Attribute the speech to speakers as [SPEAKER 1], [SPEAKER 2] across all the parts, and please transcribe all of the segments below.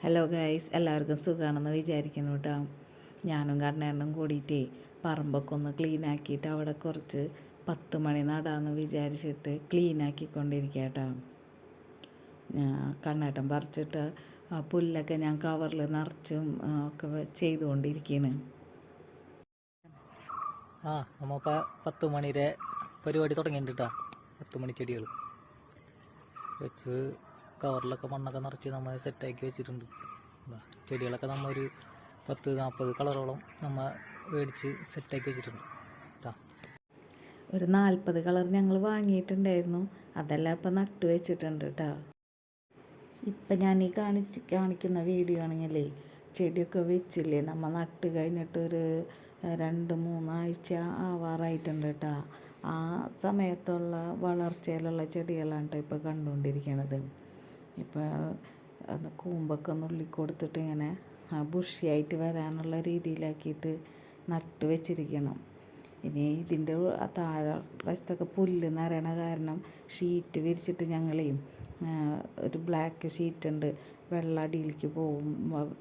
[SPEAKER 1] Hello guys, എല്ലാവർക്കും സുഖമാണെന്ന് വിചാരിക്കുന്നു കേട്ടോ. ഞാനും കണ്ണേണ്ണും കൂടിയിട്ടേ പറമ്പൊക്കെ ഒന്ന് ക്ലീൻ ആക്കിയിട്ട് അവിടെ കുറച്ച് 10 മണി നടാമെന്ന് വിചാരിച്ചിട്ട് ക്ലീൻ ആക്കിക്കൊണ്ടിരിക്കുക കേട്ടോ. കണ്ണേട്ടൻ പറിച്ചിട്ട് പുല്ലൊക്കെ ഞാൻ കവറിൽ നിറച്ചും ഒക്കെ ചെയ്തുകൊണ്ടിരിക്കുകയാണ്.
[SPEAKER 2] നമ്മളിപ്പോൾ 10 മണിയുടെ പരിപാടി തുടങ്ങിയിട്ടുണ്ട് കേട്ടോ. 10 മണി ചെടികൾ വെച്ച് കവറിലൊക്കെ മണ്ണൊക്കെ നിറച്ച് നമ്മൾ സെറ്റാക്കി വെച്ചിട്ടുണ്ട്. ചെടികളൊക്കെ നമ്മൾ ഒരു 10-40 കളറോളം നമ്മൾ മേടിച്ച് സെറ്റാക്കി വെച്ചിട്ടുണ്ട് കേട്ടോ.
[SPEAKER 1] ഒരു 40 കളർ ഞങ്ങൾ വാങ്ങിയിട്ടുണ്ടായിരുന്നു. അതെല്ലാം ഇപ്പം നട്ടു വെച്ചിട്ടുണ്ട് കേട്ടോ. ഇപ്പം ഞാൻ ഈ കാണിക്കുന്ന വീഡിയോ ആണെങ്കിലേ ചെടിയൊക്കെ വെച്ചില്ലേ, നമ്മൾ നട്ട് കഴിഞ്ഞിട്ടൊരു 2-3 ആഴ്ച ആവാറായിട്ടുണ്ട് കേട്ടോ. ആ സമയത്തുള്ള വളർച്ചയിലുള്ള ചെടികളാണ് കേട്ടോ ഇപ്പോൾ കണ്ടുകൊണ്ടിരിക്കണത്. ഇപ്പോൾ കൂമ്പൊക്കെ നുള്ളി കൊടുത്തിട്ട് ഇങ്ങനെ ബുഷിയായിട്ട് വരാനുള്ള രീതിയിലാക്കിയിട്ട് നട്ട് വെച്ചിരിക്കണം. ഇനി ഇതിൻ്റെ താഴെ വശത്തൊക്കെ പുല്ല് നിറയണ കാരണം ഷീറ്റ് വിരിച്ചിട്ട് ഞങ്ങളേ ഒരു ബ്ലാക്ക് ഷീറ്റ് ഉണ്ട്, വെള്ളം അടിയിലേക്ക് പോവും,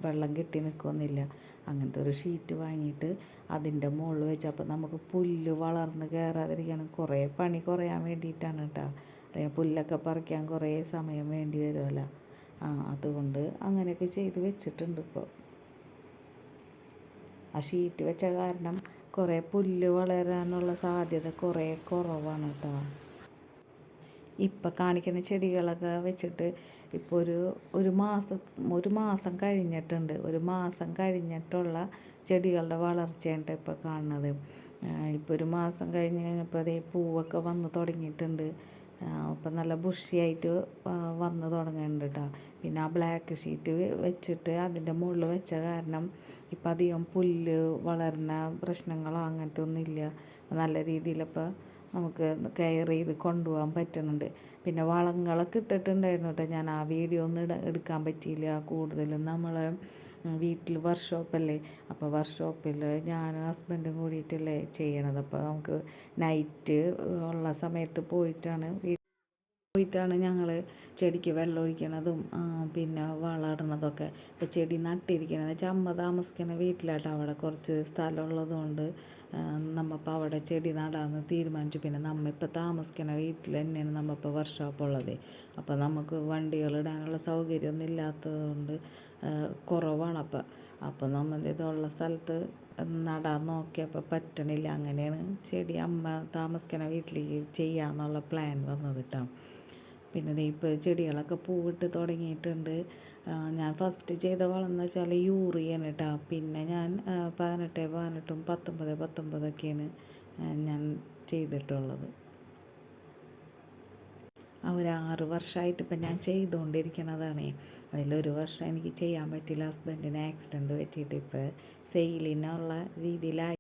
[SPEAKER 1] വെള്ളം കെട്ടി നിൽക്കുന്നില്ല. അങ്ങനത്തെ ഒരു ഷീറ്റ് വാങ്ങിയിട്ട് അതിൻ്റെ മുകളിൽ വെച്ച് അപ്പോൾ നമുക്ക് പുല്ല് വളർന്ന് കയറാതിരിക്കാനും കുറേ പണി കുറയാൻ വേണ്ടിയിട്ടാണ് കേട്ടോ. അല്ലെങ്കിൽ പുല്ലൊക്കെ പറിക്കാൻ കുറേ സമയം വേണ്ടി വരുമല്ലോ. അതുകൊണ്ട് അങ്ങനെയൊക്കെ ചെയ്ത് വെച്ചിട്ടുണ്ട്. ഇപ്പോൾ ആ ഷീറ്റ് വെച്ച കാരണം കുറേ പുല്ല് വളരാനുള്ള സാധ്യത കുറേ കുറവാണ് കേട്ടോ. ഇപ്പം കാണിക്കുന്ന ചെടികളൊക്കെ വെച്ചിട്ട് ഇപ്പോൾ ഒരു മാസം കഴിഞ്ഞിട്ടുണ്ട്. ഒരു മാസം കഴിഞ്ഞിട്ടുള്ള ചെടികളുടെ വളർച്ചയാണ് ഇപ്പോൾ കാണുന്നത്. ഇപ്പോൾ ഒരു മാസം കഴിഞ്ഞപ്പോൾ അതേ പൂവൊക്കെ വന്ന് തുടങ്ങിയിട്ടുണ്ട്. അപ്പം നല്ല ബുഷിയായിട്ട് വന്ന് തുടങ്ങുന്നുണ്ട് കേട്ടോ. പിന്നെ ആ ബ്ലാക്ക് ഷീറ്റ് വെച്ചിട്ട് അതിൻ്റെ മുകളിൽ വെച്ച കാരണം ഇപ്പം അധികം പുല്ല് വളരുന്ന പ്രശ്നങ്ങളോ അങ്ങനത്തെ ഒന്നുമില്ല. നല്ല രീതിയിലിപ്പോൾ നമുക്ക് കെയർ ചെയ്ത് കൊണ്ടുപോകാൻ പറ്റുന്നുണ്ട്. പിന്നെ വളങ്ങളൊക്കെ ഇട്ടിട്ടുണ്ടായിരുന്നു കേട്ടോ. ഞാൻ ആ വീഡിയോ ഒന്നും എടുക്കാൻ പറ്റിയില്ല. കൂടുതലും നമ്മൾ വീട്ടിൽ വർക്ക്ഷോപ്പല്ലേ, അപ്പോൾ വർക്ക്ഷോപ്പിൽ ഞാനും ഹസ്ബൻഡും കൂടിയിട്ടല്ലേ ചെയ്യണത്. അപ്പോൾ നമുക്ക് നൈറ്റ് ഉള്ള സമയത്ത് പോയിട്ടാണ് ഞങ്ങൾ ചെടിക്ക് വെള്ളം ഒഴിക്കണതും പിന്നെ വളമിടണതൊക്കെ. ഇപ്പോൾ ചെടി നട്ടിരിക്കണത് അമ്മ താമസിക്കുന്ന വീട്ടിലാട്ടോ. അവിടെ കുറച്ച് സ്ഥലമുള്ളത് കൊണ്ട് നമ്മളിപ്പോൾ അവിടെ ചെടി നടാമെന്ന് തീരുമാനിച്ചു. പിന്നെ നമ്മളിപ്പോൾ താമസിക്കുന്ന വീട്ടിൽ തന്നെയാണ് നമ്മളിപ്പോൾ വർക്ക്ഷോപ്പ് ഉള്ളത്. അപ്പോൾ നമുക്ക് വണ്ടികളിടാനുള്ള സൗകര്യമൊന്നും ഇല്ലാത്തത് കൊണ്ട് കുറവാണ്. അപ്പോൾ നമ്മൾ ഇതുള്ള സ്ഥലത്ത് നടാൻ നോക്കിയപ്പോൾ പറ്റണില്ല. അങ്ങനെയാണ് ചെടി അമ്മ താമസിക്കുന്ന വീട്ടിലേക്ക് ചെയ്യാമെന്നുള്ള പ്ലാൻ വന്നത് കേട്ടോ. പിന്നെ ഇപ്പോൾ ചെടികളൊക്കെ പൂവിട്ട് തുടങ്ങിയിട്ടുണ്ട്. ഞാൻ ഫസ്റ്റ് ചെയ്ത വളം എന്ന് വെച്ചാൽ യൂറിയാണ് കേട്ടോ. പിന്നെ ഞാൻ 18-18 19-19 ഞാൻ ചെയ്തിട്ടുള്ളത്. ഒരു 6 വർഷമായിട്ട് ഇപ്പം ഞാൻ ചെയ്തുകൊണ്ടിരിക്കണതാണ്. അതിലൊരു വർഷം എനിക്ക് ചെയ്യാൻ പറ്റില്ല, ഹസ്ബൻഡിന് ആക്സിഡൻറ്റ് പറ്റിയിട്ട് ഇപ്പോൾ സെയിലിനുള്ള രീതിയിലായി.